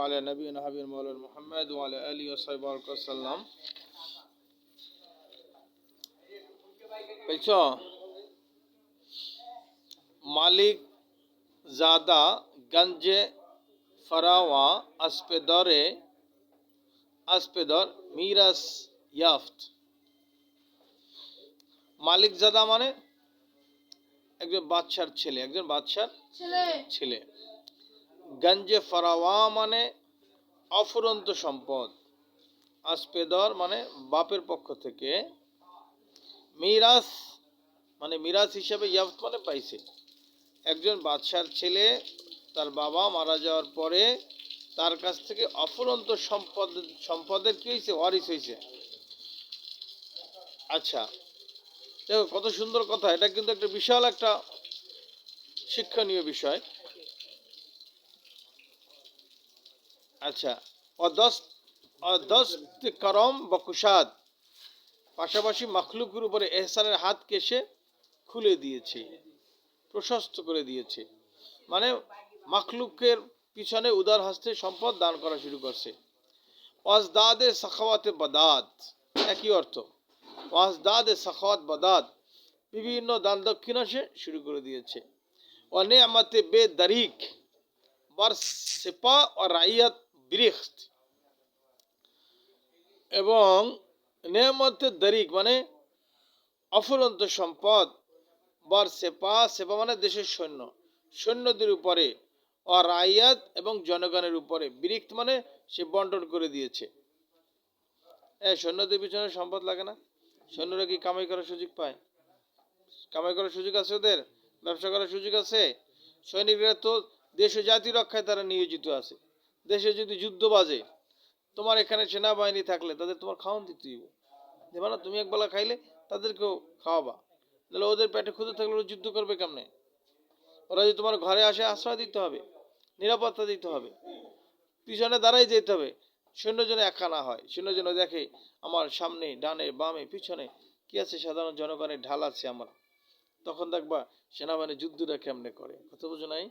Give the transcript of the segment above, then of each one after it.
আলা নবিয়িনা হাবিবিনা মাওলানা মুহাম্মদ ওয়া আলা আলিহি ওয়া সাহবিহি ওয়াসাল্লাম। বুঝছো, মালিক জাদা গঞ্জে ফরাওয়া আসপেদর মিরাস ইয়াফত। মালিক জাদা মানে একজন বাদশার ছেলে, একজন বাদশার ছেলে। গঞ্জে ফরাওয়া মানে অফুরন্ত সম্পদ। আসপেদর মানে বাপের পক্ষ থেকে। মিরাস মানে মিরাস হিসাবে, ইয়াফত মানে পাইছে। একজন বাদশার ছেলে তার বাবা মারা যাওয়ার পরে তার কাছ থেকে অফুরন্ত সম্পদের কি হয়েছে, ওয়ারিস হয়েছে। আচ্ছা, দেখো কত সুন্দর কথা, এটা কিন্তু একটা বিশাল একটা শিক্ষণীয় বিষয়। আচ্ছা, অদস্ত করম বকুশাদ, পাশাপাশি মাখলুকের উপরে এহসানের হাতকে সে খুলে দিয়েছে, প্রশস্ত করে দিয়েছে। মানে মাখলুকের পিছনে উদার হস্তে সম্পদ দান করা শুরু করছে। ওয়াজদাদে সাখাওয়াতে বাদাত, একই অর্থ। ওয়াজদাদে সাখাওয়াত বাদাত, বিভিন্ন দান দক্ষিণা সে শুরু করে দিয়েছে। ও নেয়ামতে বেদারিক বার সেপা ও রাইয়াত বিরিখত, এবং নেয়ামতে দারিক মানে অফুরন্ত সম্পদ, বার সেপা, সেপা মানে দেশের সৈন্য, সৈন্যদের উপরে, ও রাইয়াত এবং জনগণের উপরে, বিরিক্ত মানে সে বন্টন করে দিয়েছে। সৈন্যদের পিছনে সম্পদ লাগে না? সৈন্যরা কি কামাই করার সুযোগ পায়? কামাই করার সুযোগ আছে ওদের? ব্যবসা করার সুযোগ আছে? সৈনিকরা তো দেশ ও জাতি রক্ষায় তারা নিয়োজিত আছে। দেশে যদি যুদ্ধ বাজে, তোমার এখানে সেনাবাহিনী থাকলে তাদের তোমার খাওয়ান দিতে হবে, দেবা না? তুমি একবেলা খাইলে তাদেরকেও খাওয়াবা, তাহলে ওদের পেটে ক্ষুধা থাকলে ওরা যুদ্ধ করবে কেমনে? ওরা যদি তোমার ঘরে আসে, আশ্রয় দিতে হবে, নিরাপত্তা দিতে হবে, পিছনে দাঁড়াই যেতে হবে। সৈন্য যেন একা না হয়, সৈন্য যেন দেখে আমার সামনে, ডানে, বামে, পিছনে কি আছে, সাধারণ জনগণের ঢাল আছে আমার। তখন দেখবা সেনাবাহিনী যুদ্ধটা কেমনে করে। কথা বুঝো নাই?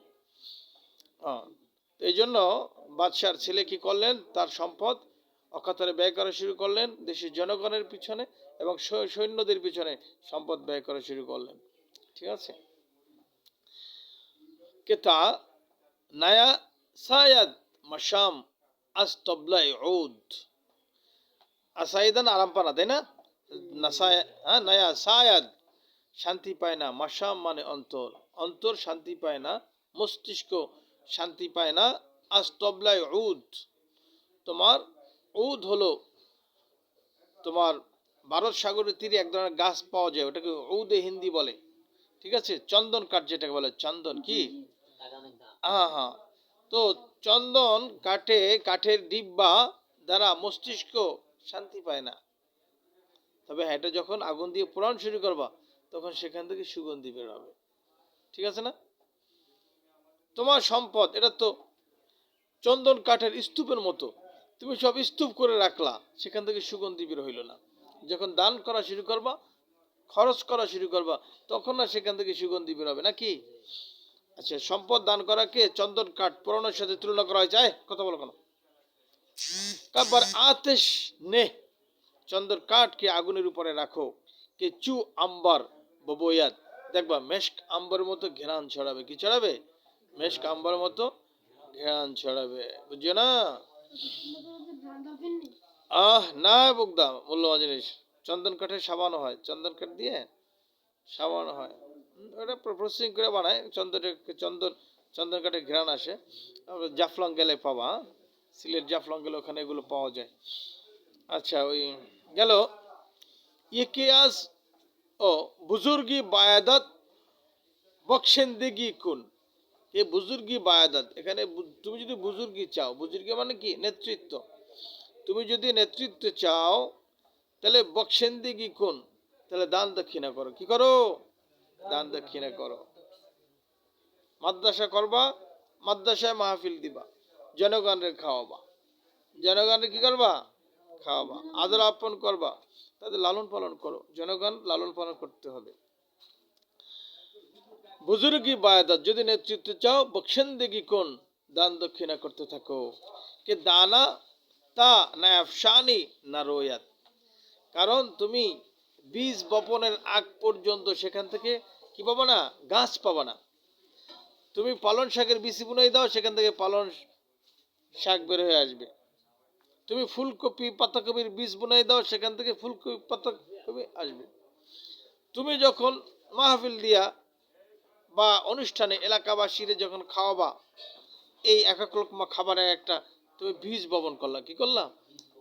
এই জন্য বাদশার ছেলে কি করলেন, তার সম্পদ অকাতরে ব্যয় করা শুরু করলেন দেশের জনগণের পিছনে এবং সৈন্যদের পিছনে সম্পদ ব্যয় করা শুরু করলেন। ঠিক আছে? কেতা নায়া সায়াদ মাশাম আজ তবলাই উদ, আসাইদান আরাম পানা, তাই না? নায়া সায়াদ শান্তি পায় না, মাশাম মানে অন্তর, অন্তর শান্তি পায় না, মস্তিষ্ক শান্তি পায় না। আজ তবলাই উদ, তোমার উদ হলো তোমার ভারত সাগরের তীরে এক ধরনের গাছ পাওয়া যায়, ওটাকে উদে হিন্দি বলে। ঠিক আছে? চন্দন কাঠ যেটাকে বলে, চন্দন কি? হ্যাঁ, তো চন্দন কাঠের ডিব্বা দ্বারা মস্তিষ্ক শান্তি পায় না। তবে হ্যাঁ, এটা যখন আগুন দিয়ে পোড়ানো শুরু করবা, তখন সেখান থেকে সুগন্ধি বের হবে। ঠিক আছে না? তোমার সম্পদ এটা তো চন্দন কাঠের স্তূপের মতো, তুমি সব স্তূপ করে রাখলা, সেখান থেকে সুগন্ধি বের হইল না। যখন দান করা শুরু করবা, খরচ করা শুরু করবা, তখন না সেখান থেকে সুগন্ধি বের হবে নাকি? আচ্ছা, সম্পদ দান করাকে চন্দন কাঠ পোড়ানোর সাথে তুলনা করা হয়েছে। কথা বলো কেন? কাবার আতেশ নে, চন্দন কাঠকে আগুনের উপরে রাখো, কে চু আম্বার ববয়াত, দেখবা মেশক আম্বার মতো ঘেরান ছড়াবে। কি ছড়াবে? মেশক আম্বার মতো ঘেরান ছড়াবে। বুঝছো না? না বুকদা, মূল্যবান জিনিস। চন্দন কাঠের সাবানো হয়, চন্দন কাঠ দিয়ে সাবানো হয়, ওটা প্রসেসিং করে বানায়। চন্দন কাঠের ঘ্রাণ আসে। জাফলং গেলে পাবা, সিলেট জাফলং গেলে ওখানে এগুলো পাওয়া যায়। আচ্ছা, ওই গেল ইকিয়াস ও বুজুর্গি বায়াদত বখশেন্দিগি কুন। এ বুজুর্গি বায়াদত, এখানে তুমি যদি বুজুর্গি চাও, বুজুর্গি মানে কি? নেতৃত্ব। তুমি যদি নেতৃত্ব চাও, তাহলে বখশেন্দিগি কুন, তাহলে দান দক্ষিণা করো। কি করো? দান দক্ষিণা করো। মাদ্রাসা করবা, মাদ্রাসায় মাহফিল দিবা, জনগণের খাওয়াবা, জনগণের কি করবা? খাওয়াবা। আদর আপন করবা, তাদের লালন পালন করো। জনগণ লালন পালন করতে হবে। বুজুর্গি বায়াদাত, যদি নেতৃত্ব চাও, বখশেন্দিগি কোন, দান দক্ষিণা করতে থাকো। কে দানা তা না আফসানি না রোয়াত, কারণ তুমি বীজ বপনের আগ পর্যন্ত সেখান থেকে কি পাবো না, গাছ পাবো না। তুমি পালন শাকের বীজ বুনাই দাও, সেখান থেকে পালন শাক বের হয়ে আসবে। তুমি ফুলকপি পাতাকপির বীজ বুনাই দাও, সেখান থেকে ফুলকপি পাতাকপি আসবে। তুমি যখন মাহফিল দিয়া বা অনুষ্ঠানে এলাকাবাসীর যখন খাওয়াবা, এই এক এক লোকমা খাবারের একটা তুমি বীজ বপন করলা, কি করলা,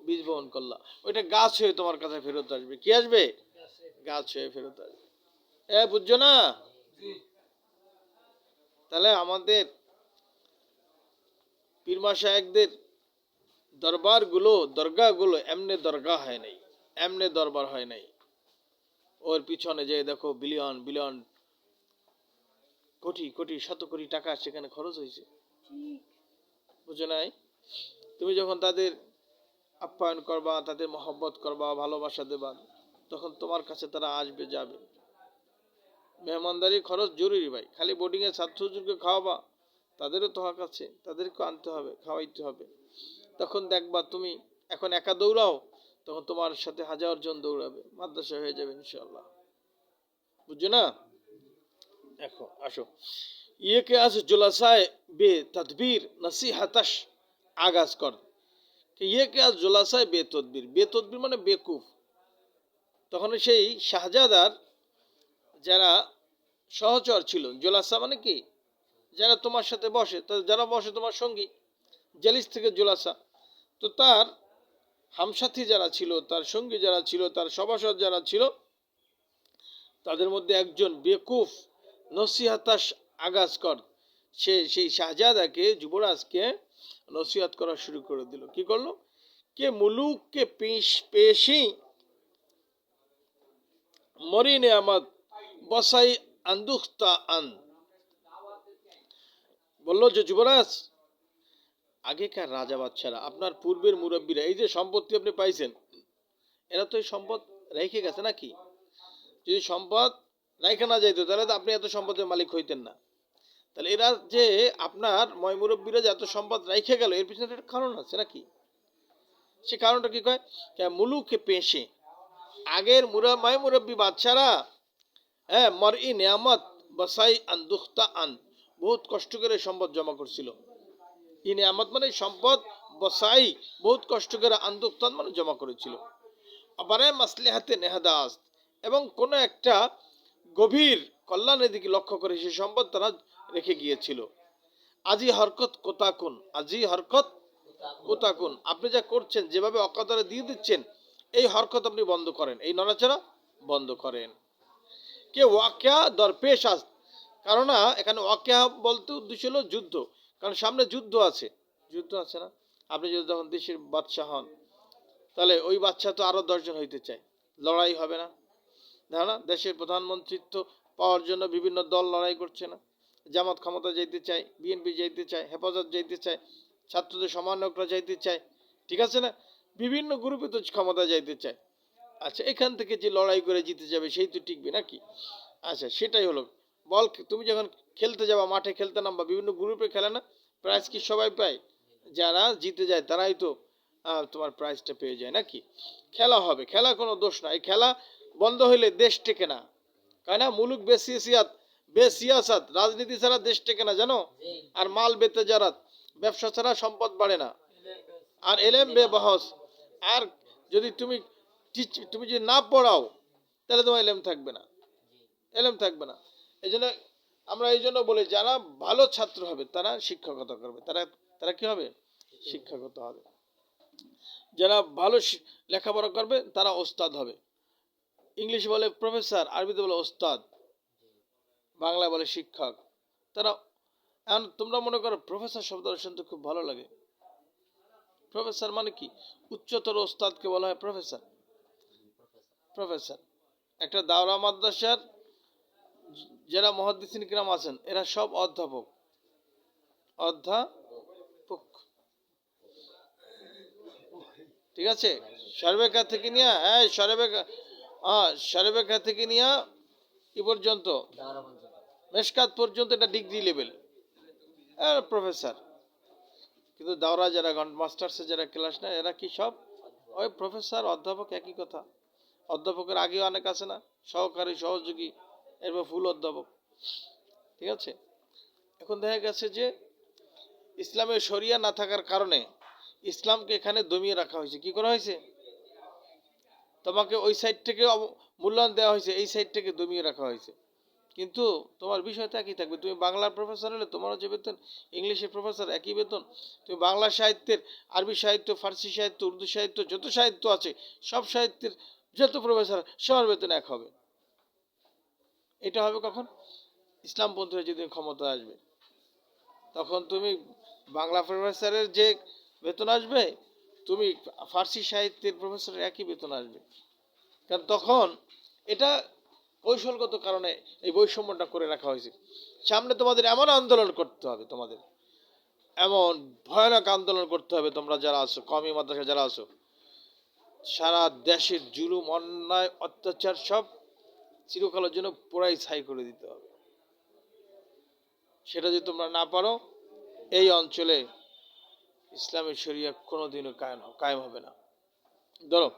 বীজ বপন করলা, ওইটা গাছ হয়ে তোমার কাছে ফেরত আসবে। কি আসবে, গাছ হয়ে ফেরত আসবে। বুঝছো না? তাহলে আমাদের পীরমা সাহেবদের দরগাগুলো এমনি দরগা হয় নাই, এমনি দরবার হয় নাই। ওর পিছনে যে দেখো বিলিয়ন বিলিয়ন কোটি কোটি শত কোটি টাকা সেখানে খরচ হয়েছে, বুঝো নাই? তুমি যখন তাদের আপ্যায়ন করবা, তাদের মহব্বত করবা, ভালোবাসা দেবা, তখন তোমার কাছে তারা আসবে, যাবে। মেহমানদারি খরচ জরুরি ভাই। খালি বোর্ডিং এর ছাত্র হুজুরকে খাওয়াবা, তাদেরও তো হক আছে, তাদেরকে আনতে হবে, খাওয়াইতে হবে। তখন দেখবা তুমি এখন একা দৌড়াও, তখন তোমার সাথে 1000 জন দৌড়াবে, মাদ্রাসা হয়ে যাবে ইনশাআল্লাহ। বুঝছো না? এখন আসো, ये के आज जुलसाए बे तदबीर नसीहतश आगाज कर। कि ये के आज जुलसाए बेतदबीर, बेतदबीर মানে বেকুফ। তখন সেই শাহজাদার যারা সহচর ছিল, জোলাসা মানে কি, যারা তোমার সাথে বসে, যারা বসে তোমার সঙ্গী, জেলিস থেকে জোলাসা। তো তার হামসাথী যারা ছিল, তার সঙ্গী যারা ছিল, তার সভাসদ যারা ছিল, তাদের মধ্যে একজন বেকুফ নসিহাতাস আগাজ কর, সে সেই শাহজাদাকে, যুবরাজকে নসিহত করা শুরু করে দিল। কি করলো? কে মুলুককে পেশি মরি নেয়ামত বসাই আন্দুখতা আন। বললো যে যুবরাজ, আগেকার রাজা বাদশারা, আপনার পূর্বের মুরব্বীরা, এই যে সম্পত্তি আপনি পাইছেন, এরা তো এই সম্পদ রেখে গেছে নাকি? যদি সম্পদ রাইখা না যাইতো, তাহলে তো আপনি এত সম্পদের মালিক হইতেন না। তাহলে এরা যে আপনার ময় মুরব্বীরা যে এত সম্পদ রাইখে গেল, এর পিছনে একটা কারণ আছে নাকি? সে কারণটা কি কয়? মুলুকে পেশে, আগের ময় মুরব্বী বাদশারা, হ্যাঁ, মরই নিয়ামত বসাই আন্দুখতা আন, বহুত কষ্ট করে সম্পদ জমা করছিল। ই নিয়ামত মানে সম্পদ, বসাই বহুত কষ্ট করে, আন্দুখতান মানে জমা করেছিল। আবার মাসলিহাতে নেহাদাস, এবং কোন একটা গভীর কল্যাণের দিকে লক্ষ্য করে সেই সম্পদ তারা রেখে গিয়েছিল। আজি হরকত কোতাকুন, আজি হরকত কোতাকুন, আপনি যা করছেন, যেভাবে অকাতরে দিয়ে দিচ্ছেন, এই হরকত আপনি বন্ধ করেন, এই নড়াচড়া বন্ধ করেন। কে ওয়াকিয়া দরপেশ আস, কারণ এখানে ওয়াকিয়া বলতে উদ্দেশ্য হলো যুদ্ধ, কারণ সামনে যুদ্ধ আছে, যুদ্ধ আছে না? আপনি যদি তখন দেশের বাদশাহ হন, তাহলে ওই বাদশাহ তো আরো 10 জন হইতে চায়, লড়াই হবে না? না, দেশের প্রধানমন্ত্রিত্ব পাওয়ার জন্য বিভিন্ন দল লড়াই করছে না? জামাত ক্ষমতা যাইতে চায়, বিএনপি যাইতে চায়, হেফাজত যাইতে চায়, ছাত্রদের সমন্বয়করা যাইতে চায়, ঠিক আছে না? বিভিন্ন গ্রুপে তো ক্ষমতা যাইতে চায়। আচ্ছা, এখান থেকে যে লড়াই করে জিতে যাবে সেই তো টিকবে নাকি? আচ্ছা, সেটাই হলো বল। তুমি যখন খেলতে যাবা, মাঠে খেলতে নামবা, বিভিন্ন গ্রুপে খেলে না, প্রাইজ কি সবাই পায়? যারা জিতে যায় তারাই তো তোমার প্রাইজটা পেয়ে যায় নাকি? খেলা হবে, খেলা কোনো দোষ না। এই খেলা বন্ধ হইলে দেশ টেকে না, তাই না? মুলুক বেসিয়াসাত, রাজনীতি ছাড়া দেশ টেকে না, জানো? আর মাল বেতেজারাত, ব্যবসা ছাড়া সম্পদ বাড়ে না। আর এলেম বেবহস, আর যদি তুমি যদি না পড়াও, তাহলে তোমার এলেম থাকবে না, এলেম থাকবে না। এই জন্য আমরা এই জন্য বলি, যারা ভালো ছাত্র হবে তারা শিক্ষকতা করবে, তারা তারা কি হবে? শিক্ষকতা হবে। যারা ভালো লেখাপড়া করবে তারা ওস্তাদ হবে। ইংলিশ বলে প্রফেসর, আরবিতে বলে ওস্তাদ, বাংলা বলে শিক্ষক। তারা এখন তোমরা মনে করো প্রফেসর শব্দটা শুনতে খুব ভালো লাগে। প্রফেসর মানে কি? উচ্চতর ওস্তাদকে বলা হয় প্রফেসর। প্রফেসর একটা দাওরা মাদ্রাসার যারা মুহাদ্দিসিন কিরাম আছেন, এরা সব অধ্যাপক, অধ্যাপক, ঠিক আছে? সর্বেকা থেকে নিয়ে, সর্বেকা থেকে নিয়ে কি পর্যন্ত, মেশকাত পর্যন্ত, এটা ডিগ্রি লেভেল, প্রফেসর। কিন্তু দাওরা যারা মাস্টার্সে যারা ক্লাস নেয় এরা কি সব ওই প্রফেসর অধ্যাপক, একই কথা। অধ্যাপকের আগেও অনেক আছে না, সহকারী, সহযোগী, এরপর ফুল অধ্যাপক। ঠিক আছে। এখন দেখা গেছে যে ইসলামের শরিয়া না থাকার কারণে ইসলামকে এখানে দমিয়ে রাখা হয়েছে। কি করা হয়েছে? তোমাকে ওই সাইড থেকে মূল্যায়ন দেওয়া হয়েছে, এই সাইড থেকে দমিয়ে রাখা হয়েছে। কিন্তু তোমার বিষয়টা একই থাকবে। তুমি বাংলার প্রফেসর হলে তোমারও যে বেতন, ইংলিশের প্রফেসর একই বেতন। তুমি বাংলা সাহিত্যের, আরবি সাহিত্য, ফার্সি সাহিত্য, উর্দু সাহিত্য, যত সাহিত্য আছে সব সাহিত্যের যত প্রফেসর সবার বেতন এক হবে। এটা হবে কখন? ইসলামপন্থীরা যেদিন ক্ষমতা আসবে, তখন তুমি বাংলা প্রফেসরের যে বেতন আসবে, তুমি ফার্সি সাহিত্যের প্রফেসরের একই বেতন আসবে। কারণ তখন এটা কৌশলগত কারণে এই বৈষম্যটা করে রাখা হয়েছে। সামনে তোমাদের এমন আন্দোলন করতে হবে, তোমাদের এমন ভয়ানক আন্দোলন করতে হবে, তোমরা যারা আছো, কওমি মাদ্রাসা যারা আছো, সারা দেশের জুলুম, অন্যায়, অত্যাচার সব চিরকালের জন্য পুরাই ছাই করে দিতে হবে। সেটা যদি তোমরা না পারো, এই অঞ্চলে ইসলামের শরিয়া কোনোদিনও কায়েম হবে না। ধরো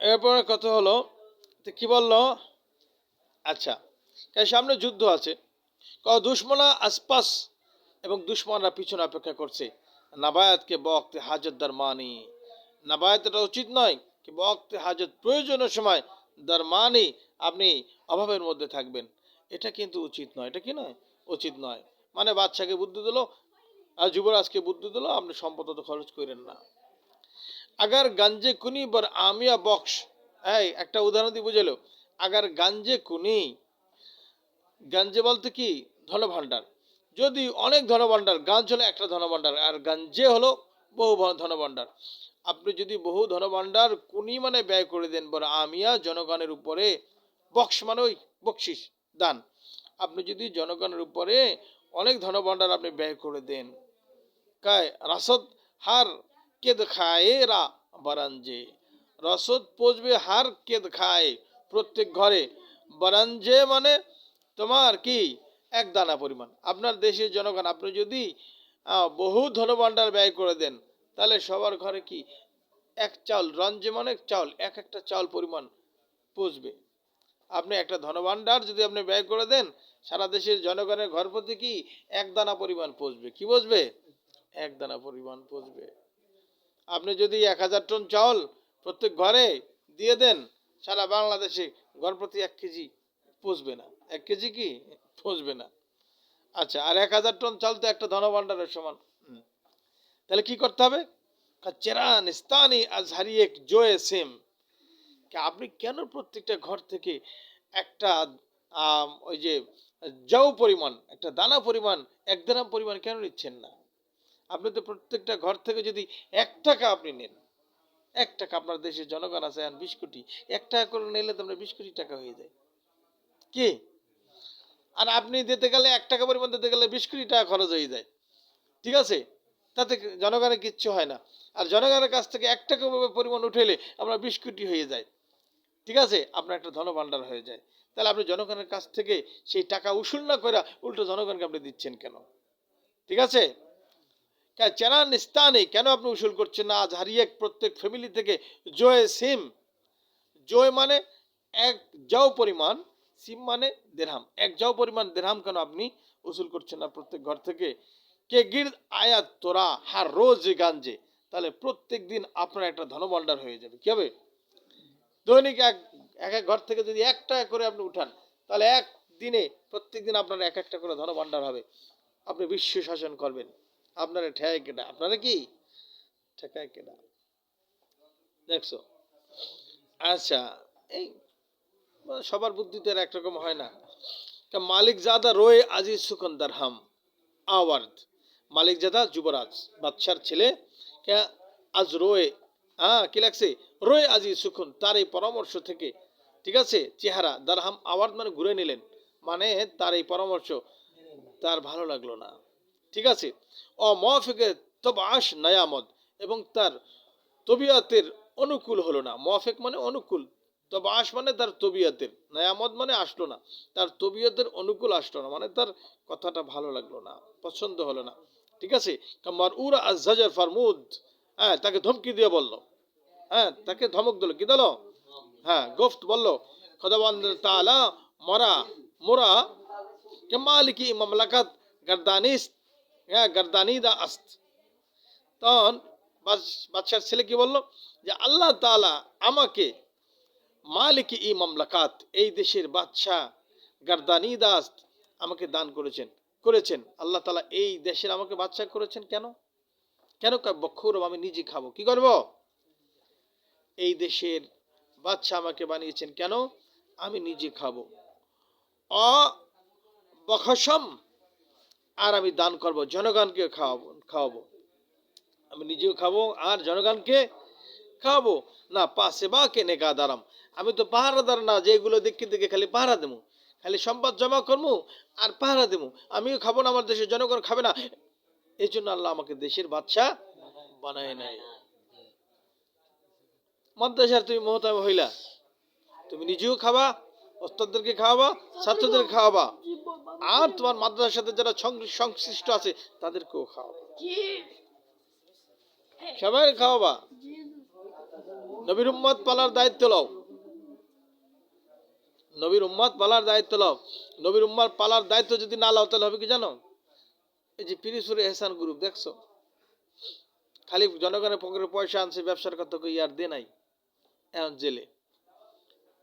এরপরে কথা হলো, কি বললো? আচ্ছা, সামনে যুদ্ধ আছে, দুশ্মনা আসপাস এবং দুশ্মনরা পিছনে অপেক্ষা করছে। নাবায়াতকে বক্তে হাজত দারমানি, নাবায়াত এটা উচিত নয় কি বক্তে হাজত, প্রয়োজনের সময় দারমানি আপনি অভাবের মধ্যে থাকবেন, এটা কিন্তু উচিত নয়। এটা কি নয়? উচিত নয়। মানে বাচ্চাকে বুদ্ধি দিল আর যুবরাজকে বুদ্ধি দিল, আপনি সম্পদ তো খরচ করেন না। আগার গাঞ্জে কুনি বর আমিয়া বক্স, এই একটা উদাহরণ দিয়ে বুঝালো। আগার গাঞ্জে কুনি, গাঞ্জে বলতে কি? ধনভাণ্ডার। যদি অনেক ধনভাণ্ডার, গাঞ্জ হলো একটা ধনভাণ্ডার, আর গাঞ্জে হলো বহু ধনভাণ্ডার। আপনি যদি বহু ধনভাণ্ডার কুনি মানে ব্যয় করে দেন, বড় আমিয়া জনগণের উপরে, বক্স মানে ওই বকশিস, দান। আপনি যদি জনগণের উপরে অনেক ধনভাণ্ডার আপনি ব্যয় করে দেন, কায় রাসদ হার কেদ খায় রা বারাঞ্জে, রসদ পচবে হার কেদ খায়, প্রত্যেক ঘরে। বারাঞ্জে মানে তোমার কি? এক দানা পরিমাণ। আপনার দেশের জনগণ, আপনি যদি বহু ধনভাণ্ডার ব্যয় করে দেন, তাহলে সবার ঘরে কি? এক চাউল, রঞ্জে মানে চাউল, এক একটা চাউল পরিমাণ পচবে। আপনি একটা ধনভাণ্ডার যদি আপনি ব্যয় করে দেন, সারা দেশের জনগণের ঘর প্রতি কি? এক দানা পরিমাণ পচবে। কি পচবে? এক দানা পরিমাণ পচবে। আপনি যদি 1000 টন চাউল প্রত্যেক ঘরে দিয়ে দেন, সারা বাংলাদেশে ঘর প্রতি 1 কেজি পচবে না। 1 কেজি কি? পচবে না। আচ্ছা, আর 1000 টন চাল তো একটা ধনভাণ্ডারের সমান। তাহলে কি করতে হবে? চেরা নিস্তানি আজহারি এক জোয়ে সেম, আপনি কেন প্রত্যেকটা ঘর থেকে একটা ওই যে যাও পরিমাণ, একটা দানা পরিমাণ, 1 দানা পরিমাণ কেন নিচ্ছেন না? আপনি তো প্রত্যেকটা ঘর থেকে যদি 1 টাকা আপনি নেন, 1 টাকা, আপনার দেশের জনগণ আছে 20 কোটি, 1 টাকা করে নিলে তো আমরা 20 কোটি টাকা হয়ে যায় কি? আর আপনি দিতে গেলে 1 টাকা পরিমাণ দিতে গেলে 20 কোটি টাকা খরচ হয়ে যায়। ঠিক আছে, তাতে জনগণের কিচ্ছু হয় না। আর জনগণের কাছ থেকে 1 টাকা পরিমাণ উঠেলে আমরা 20 কোটি হয়ে যায়। ঠিক আছে, আপনার একটা ধনভাণ্ডার হয়ে যায়। তাহলে আপনি জনগণের কাছ থেকে সেই টাকা উসুল না করে উল্টো জনগণকে আপনি দিচ্ছেন কেন? ঠিক আছে, চেনা নিস্তানে কেন আপনি উসুল করছেন না? আজ হারিয়ে প্রত্যেক ফ্যামিলি থেকে জয় সিম, জয় মানে 1 যাও পরিমাণ, সিম মানে দেড়হাম, 1 যাও পরিমাণ দেড়হাম কেন আপনি উসুল করছেন না প্রত্যেক ঘর থেকে? কে গির্দ আয়াত তোরা হার রোজ গাঞ্জে, তাহলে প্রত্যেক দিন আপনার একটা ধনভাণ্ডার হয়ে যাবে। কি হবে? দৈনিক এক এক ঘর থেকে যদি 1 টাকা করে আপনি উঠান, তাহলে এক দিনে প্রত্যেক দিন আপনার 1 একটা করে ধনভাণ্ডার হবে। আপনি বিশ্ব শাসন করবেন। আপনারা ঠেকায় কেনা? আপনারা কি ঠেকায় কেনা? দেখছো? আচ্ছা, এই সবার বুদ্ধি তো একরকম হয় না। মালিক জাদা রোয়ে আজিজ সুকন্দার হাম আওয়ার্ড, মালিক জাদা যুবরাজ, বাদশার ছেলে, আজ রোয়ে, কি লাগছে? রোয়ে আজিজ সুকুন, তার এই পরামর্শ থেকে, ঠিক আছে, চেহারা দারহাম আওয়ার্ড মানে ঘুরে নিলেন, মানে তার এই পরামর্শ তার ভালো লাগলো না। ঠিক আছে, মওয়াফিকে তবআশ নায়ামত, এবং তার তবিয়তের অনুকূল হলো না। মওয়াফিক মানে অনুকূল, তবআশ মানে তার তবিয়তের, নায়ামত মানে আসলো না, তার তবিয়তের অনুকূল আসলো না, মানে তার কথাটা ভালো লাগলো না, পছন্দ হলো না। ঠিক আছে, মারউরা আজ-জাজার ফারমুদ, হ্যাঁ তাকে ধমকি দিয়ে বলল, হ্যাঁ তাকে ধমক দিল, কি দিল, হ্যাঁ গফত বলল, খোদাবন্দ তাআলা মরা মোরা কে মালিকি মামলাকাত গর্দানিস্ত, হ্যাঁ গর্দানিদা আস্ত। তখন বাদশার ছেলে কি বলল, যে আল্লাহ তাআলা আমাকে মালিকি ই মামলাকাত, এই দেশের বাদশা, গর্দানিদা আস্ত, আমাকে দান করেছেন আল্লাহ তাআলা এই দেশের আমাকে বাদশা করেছেন, কেন কেন বক্ষৌরব, আমি নিজে খাবো, কি করব, এই দেশের বাদশা আমাকে বানিয়েছেন কেন, আমি নিজে খাবো, অ বখশম, আর আমি দান করব, জনগণকে খাওয়াবো, আমি নিজেও খাবো আর জনগণকে খাওয়াবো, না পাশে বা কে নেকা দারাম, আমি তো পাহারাদার না যে এগুলো দেখে দেখে খালি পাহারা দেবো, খালি সম্পদ জমা করবো আর পাহারা দেবো, আমিও খাবো না, আমার দেশের জনগণ খাবে না, এই জন্য আল্লাহ আমাকে দেশের বাদশা বানায় নাই। মাদ্রাসার তুমি মোহতাম হইলা, তুমি নিজেও খাবা, ওস্তাদদেরকে খাওয়াবা, ছাত্রদেরকে খাওয়াবা, আর তোমার মাদ্রাসার সাথে যারা সংশ্লিষ্ট আছে তাদেরকেও খাওয়াবা, সবাই খাওয়াবা। নবীর উম্মত পালার দায়িত্ব লও, নবীর উম্মত পালার দায়িত্ব লও। নবীর উম্মত পালার দায়িত্ব যদি না লাও তাহলে হবে কি জানো, এই যে পিরিসুর এহসান গ্রুপ দেখছো, খালি জনগণের পকেটে পয়সা আনছে, ব্যবসার কথা কই আর দে নাই, এখন জেলে।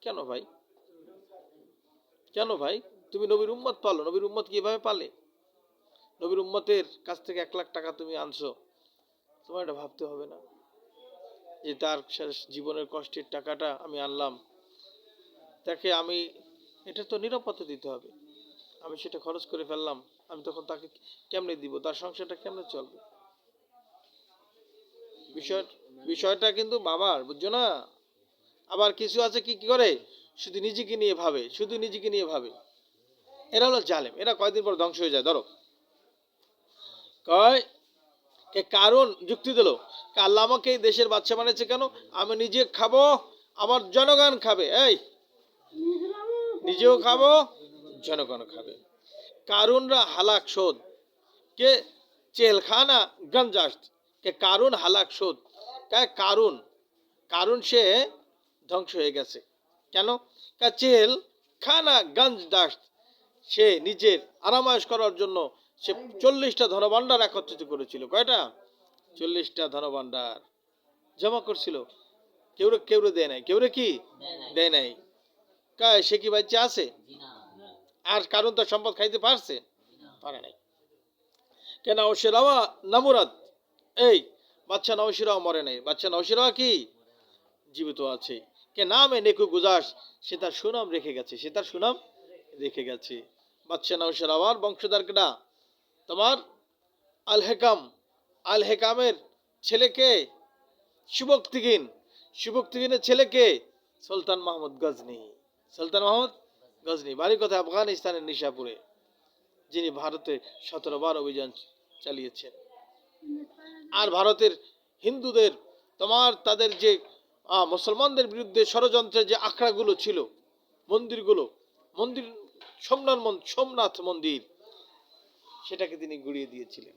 কেন ভাই, কেন ভাই, তুমি নবীর উম্মত পালো, নবীর উম্মত কিভাবে পালে, নবীর উম্মতের কাছ থেকে 1 লাখ টাকা তুমি আনছো, তোমার এটা ভাবতে হবে না যে তার জীবনের কষ্টের টাকাটা আমি আনলাম, তাকে আমি এটা তো নিরাপত্তা দিতে হবে, আমি সেটা খরচ করে ফেললাম, আমি তখন তাকে কেমনে দিব, তার সংসারটা কেমনে চলবে, বিষয়টা কিন্তু বাবার, বুঝছো না। আবার কিছু আছে কি কি করে, শুধু নিজেকে নিয়ে ভাবে, শুধু নিজেকে নিয়ে ভাবে, এরা হলো জালেম, এরা কয়দিন পর ধ্বংস হয়ে যায়। ধরো কয় কে কারণ যুক্তি দিল, আল্লাহ আমাকে এই দেশের বাচ্চা বানিয়েছে কেন, আমি নিজে খাবো, আমার জনগণ খাবে, এই নিজেও খাবো, জনগণ খাবে। কারুনরা হালাক শোধ, কে চেলখানা গঞ্জাস্ত, কে কারুন হালাক শোধ, কারুন, কারুন সে ধ্বংস হয়ে গেছে, কেন, চেল খানা গঞ্জ দাস্ত, সে নিজের আরামায়েশ করার জন্য সে 40টা ধনভাণ্ডার একত্রিত করেছিল, কয়টা, 40টা ধনভাণ্ডার জমা করছিল, কেউ দেয় নাই, কেউ কি দেয় নাই, সে কি বাচ্চা আছে, আর কারণ তার সম্পদ খাইতে পারছে, পারে নাই, কেন ওশেরাওয়া নামুরাদ, এই বাচ্চা নওশিরাও মরে নাই, বাচ্চা নওশিরাও কি জীবিত আছে, কে নামে নেকু গুজাস, সে তার সুনাম রেখে গেছে, সে তার সুনাম রেখে গেছে। বাচ্চা নওশিরাওয়ার বংশধর কেডা, তোমার আল হেকাম, আল হেকামের ছেলেকে সুবক্তিগিনের ছেলেকে সুলতান মাহমুদ গজনি, সুলতান মাহমুদ গজনি, বাড়ি কথা আফগানিস্তানের নিশাপুরে, যিনি ভারতে 17 বার অভিযান চালিয়েছেন, আর ভারতের হিন্দুদের, তোমার তাদের যে মুসলমানদের বিরুদ্ধে ষড়যন্ত্রের যে আখড়াগুলো ছিল, মন্দির সোমনাথ মন্দির, সেটাকে তিনি গুড়িয়ে দিয়েছিলেন,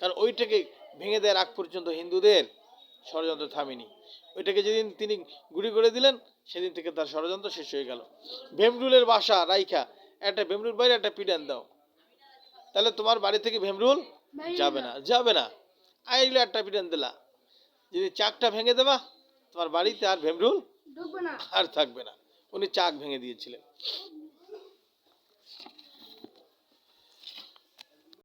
কারণ ওইটাকে ভেঙে দেওয়ার আগ পর্যন্ত হিন্দুদের ষড়যন্ত্র থামেনি, ওইটাকে যেদিন তিনি গুড়ি করে দিলেন সেদিন থেকে তার ষড়যন্ত্র শেষ হয়ে গেল। ভেমরুলের বাসা রাইখা, একটা ভেমরুল বাইরে একটা পিডান দাও, তাহলে তোমার বাড়ি থেকে ভেমরুল যাবে না, আইলে একটা পিডান দিলা, যদি চাকটা ভেঙে দেবা তোমার বাড়িতে আর ভেমরুল আর থাকবে না, উনি চাক ভেঙে দিয়েছিলেন।